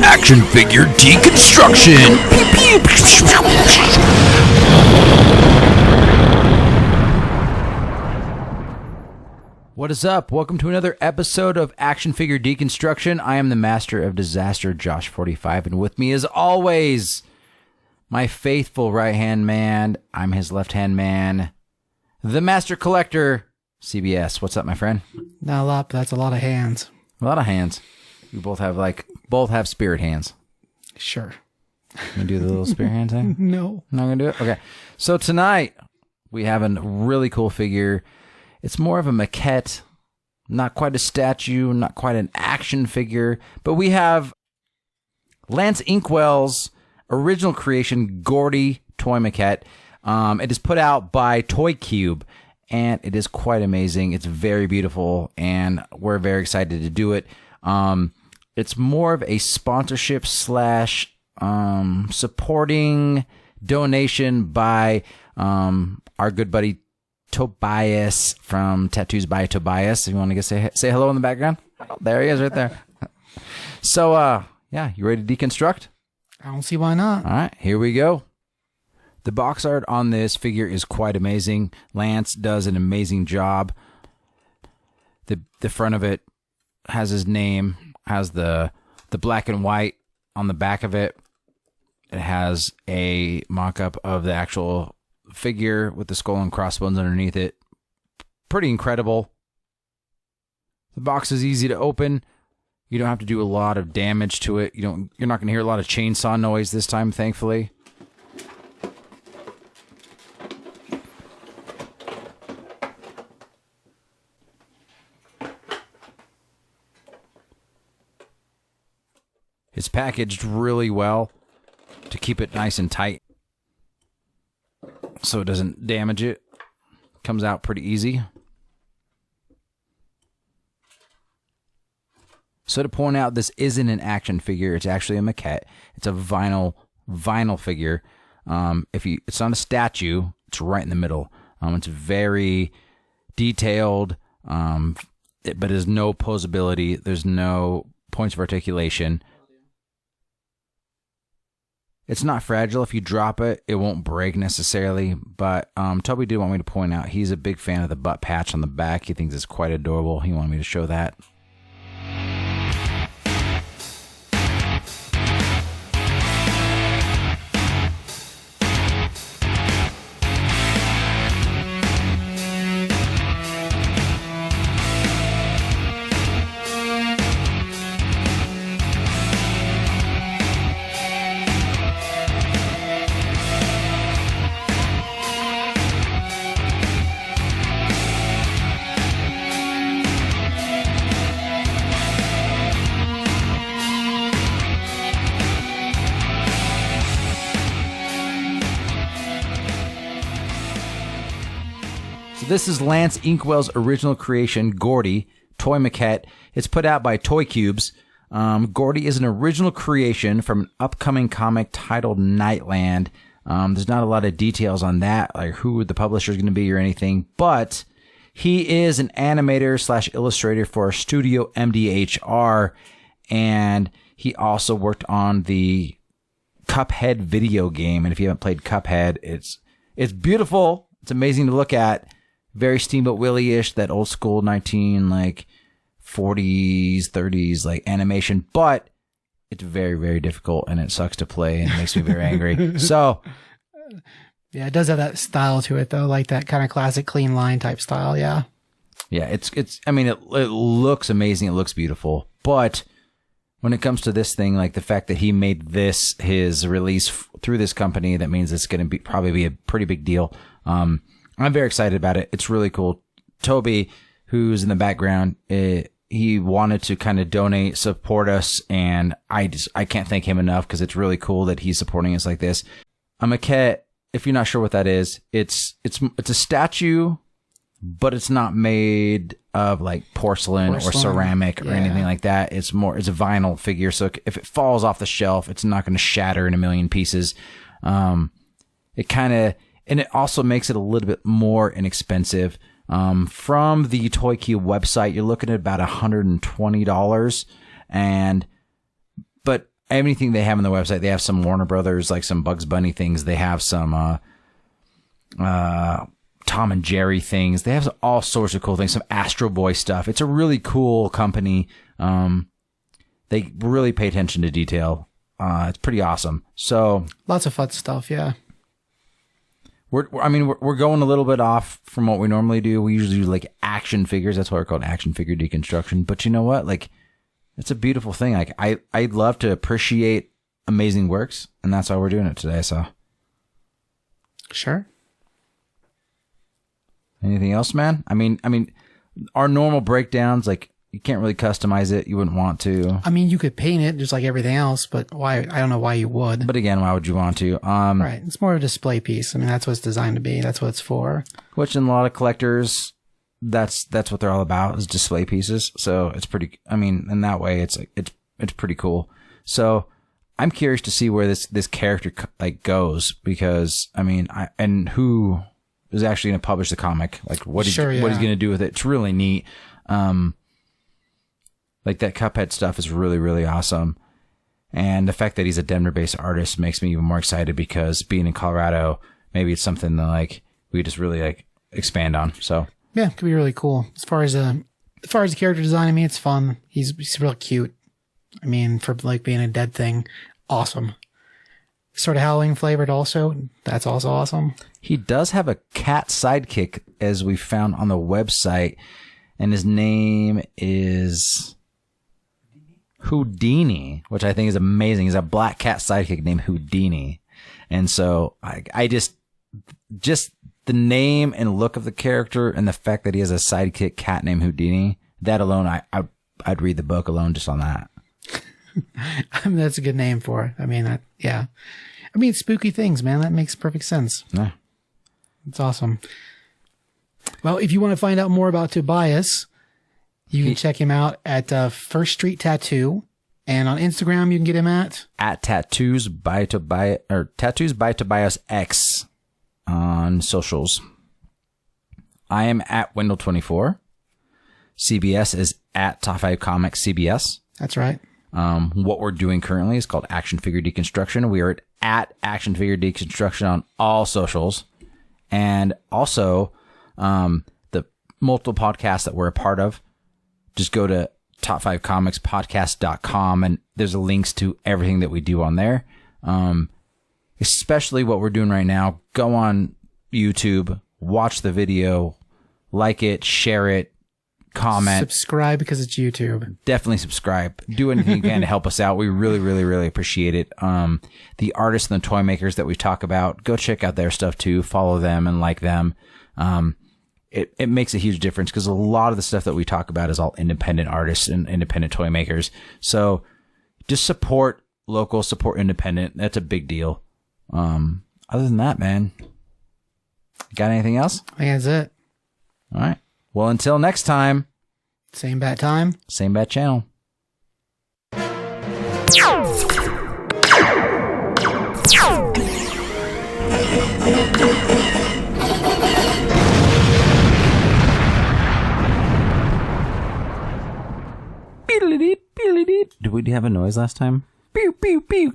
Action figure deconstruction. What is up? Welcome to another episode of Action Figure Deconstruction. I am the Master of Disaster, Josh45, and with me as always, my faithful right-hand man. I'm his left-hand man, the Master Collector, CBS. What's up, my friend? Not a lot, but that's a lot of hands. A lot of hands. We both have spirit hands. Sure. You gonna do the little spirit hand thing? No. Not gonna do it? Okay. So tonight, we have a really cool figure. It's more of a maquette, not quite a statue, not quite an action figure, but we have Lance Inkwell's original creation, Gordie toy maquette. It is put out by Toy Qube, and it is quite amazing. It's very beautiful, and we're very excited to do it. It's more of a sponsorship / supporting donation by our good buddy Tobias from Tattoos by Tobias. You want to say hello in the background? Oh, there he is right there. So, yeah, you ready to deconstruct? I don't see why not. All right, here we go. The box art on this figure is quite amazing. Lance does an amazing job. The front of it has his name, has the black and white on the back of it. It has a mock-up of the actual figure with the skull and crossbones underneath it. Pretty incredible. The box is easy to open. You don't have to do a lot of damage to it. You're not going to hear a lot of chainsaw noise this time, thankfully. It's packaged really well to keep it nice and tight so it doesn't damage it. Comes out pretty easy. So to point out, this isn't an action figure. It's actually a maquette. It's a vinyl figure. It's not a statue. It's right in the middle. It's very detailed, but there's no posability. There's no points of articulation. It's not fragile. If you drop it, it won't break necessarily. But Toby did want me to point out he's a big fan of the butt patch on the back. He thinks it's quite adorable. He wanted me to show that. This is Lance Inkwell's original creation, Gordie, toy maquette. It's put out by Toy Qubes. Gordie is an original creation from an upcoming comic titled Nightland. There's not a lot of details on that, like who the publisher is going to be or anything, but he is an animator / illustrator for Studio MDHR, and he also worked on the Cuphead video game. And if you haven't played Cuphead, it's beautiful. It's amazing to look at. Very Steamboat Willie-ish, that old school 40s, 30s like animation, but it's very, very difficult and it sucks to play and it makes me very angry. So, yeah, it does have that style to it though, like that kind of classic clean line type style. Yeah. Yeah, it looks amazing. It looks beautiful, but when it comes to this thing, like the fact that he made this his release through this company, that means it's going to probably be a pretty big deal. I'm very excited about it. It's really cool. Toby, who's in the background, he wanted to kind of donate, support us, and I can't thank him enough because it's really cool that he's supporting us like this. A maquette, if you're not sure what that is, it's a statue, but it's not made of like porcelain or ceramic or anything like that. It's a vinyl figure, so if it falls off the shelf, it's not going to shatter in a million pieces. And it also makes it a little bit more inexpensive From the Toy Qube website, you're looking at about $120. But anything they have on the website, they have some Warner Brothers, like some Bugs Bunny things. They have some Tom and Jerry things. They have all sorts of cool things, some Astro Boy stuff. It's a really cool company. They really pay attention to detail. It's pretty awesome. So lots of fun stuff. Yeah. We're going a little bit off from what we normally do. We usually do like action figures. That's why we're called action figure deconstruction. But you know what? Like, it's a beautiful thing. Like, I'd love to appreciate amazing works, and that's why we're doing it today. So, sure. Anything else, man? I mean, our normal breakdowns, like, you can't really customize it. You wouldn't want to. I mean, you could paint it just like everything else, but why? I don't know why you would. But again, why would you want to? Right. It's more of a display piece. I mean, that's what it's designed to be. That's what it's for. Which in a lot of collectors, that's what they're all about, is display pieces. So it's pretty, I mean, in that way, it's pretty cool. So I'm curious to see where this character like goes, because I mean, and who is actually going to publish the comic, like what he's going to do with it. It's really neat. Like that Cuphead stuff is really, really awesome. And the fact that he's a Denver-based artist makes me even more excited, because being in Colorado, maybe it's something that like we just really like expand on. So yeah, it could be really cool. As far as the character design, I mean, it's fun. He's real cute. I mean, for like being a dead thing, awesome. Sort of Halloween flavored also. That's also awesome. He does have a cat sidekick, as we found on the website, and his name is Houdini, which I think is amazing. He's a black cat sidekick named Houdini. And so I just the name and look of the character, and the fact that he has a sidekick cat named Houdini, that alone, I'd read the book alone just on that. I mean, that's a good name for it. I mean, yeah. I mean, spooky things, man. That makes perfect sense. Yeah. It's awesome. Well, if you want to find out more about Tobias, you can check him out at First Street Tattoo, and on Instagram you can get him at Tattoos by Tobias, or Tattoos by Tobias X on socials. I am at Wendell24. CBS is at Top 5 Comics CBS. That's right. What we're doing currently is called Action Figure Deconstruction. We are at Action Figure Deconstruction on all socials, and also the multiple podcasts that we're a part of. Just go to top5comicspodcast.com, and there's links to everything that we do on there. Especially what we're doing right now. Go on YouTube, watch the video, like it, share it, comment. Subscribe, because it's YouTube. Definitely subscribe. Do anything you can to help us out. We really, really, really appreciate it. The artists and the toy makers that we talk about, go check out their stuff too. Follow them and like them. It makes a huge difference, because a lot of the stuff that we talk about is all independent artists and independent toy makers. So just support local, support independent. That's a big deal. Other than that, man, got anything else? I think that's it. All right. Well, until next time. Same bat time. Same bat channel. Did we have a noise last time? Pew, pew, pew.